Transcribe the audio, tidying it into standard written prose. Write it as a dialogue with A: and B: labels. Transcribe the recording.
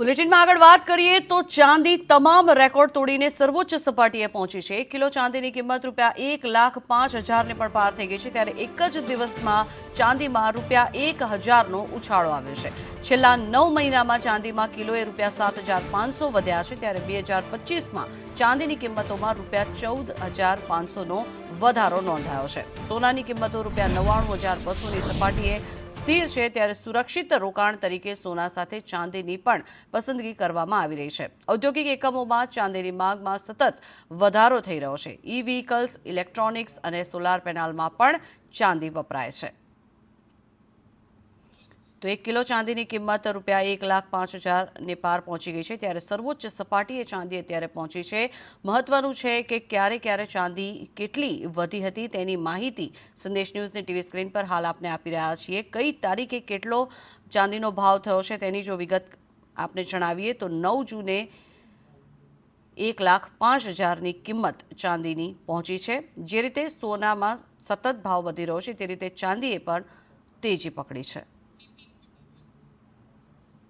A: બુલેટિનમાં આગળ વાત કરીએ તો ચાંદી તમામ રેકોર્ડ તોડીને સર્વોચ્ચ સપાટીએ પહોંચી છે। 1 કિલો ચાંદીની કિંમત ₹1,05,000ને પણ પાર થઈ ગઈ છે। ત્યારે એક જ દિવસમાં ચાંદીમાં ₹1,000નો ઉછાળો આવ્યો છે। છેલ્લા 9 મહિનામાં ચાંદીમાં કિલોએ ₹7,500 વધ્યા છે। ત્યારે 2025માં ચાંદીની કિંમતોમાં ₹14,500નો વધારો નોંધાયો છે। સોનાની કિંમતો ₹99,200ની સપાટીએ સ્થિર છે। ત્યારે સુરક્ષિત રોકાણ તરીકે સોના સાથે ચાંદીની પણ પસંદગી કરવામાં આવી રહી છે। ઔદ્યોગિક એકમોમાં ચાંદીની માંગમાં સતત વધારો થઈ રહ્યો છે। ઈ વ્હીકલ્સ, ઇલેક્ટ્રોનિક્સ અને સોલાર પેનલમાં પણ ચાંદી વપરાય છે। તો 1 કિલો ચાંદીની કિંમત ₹1,05,000ને પાર પહોંચી ગઈ છે। ત્યારે સર્વોચ્ચ સપાટીએ ચાંદી અત્યારે પહોંચી છે। મહત્વનું છે કે ક્યારે ચાંદી કેટલી વધી હતી તેની માહિતી સંદેશ ન્યૂઝની ટીવી સ્ક્રીન પર હાલ આપને આપી રહ્યા છીએ। કઈ તારીખે કેટલો ચાંદીનો ભાવ થયો છે તેની જો વિગત આપને જણાવીએ તો 9 જૂને 1,05,000ની કિંમત ચાંદીની પહોંચી છે। જે રીતે સોનામાં સતત ભાવ વધી રહ્યો છે તે રીતે ચાંદીએ પણ તેજી પકડી છે।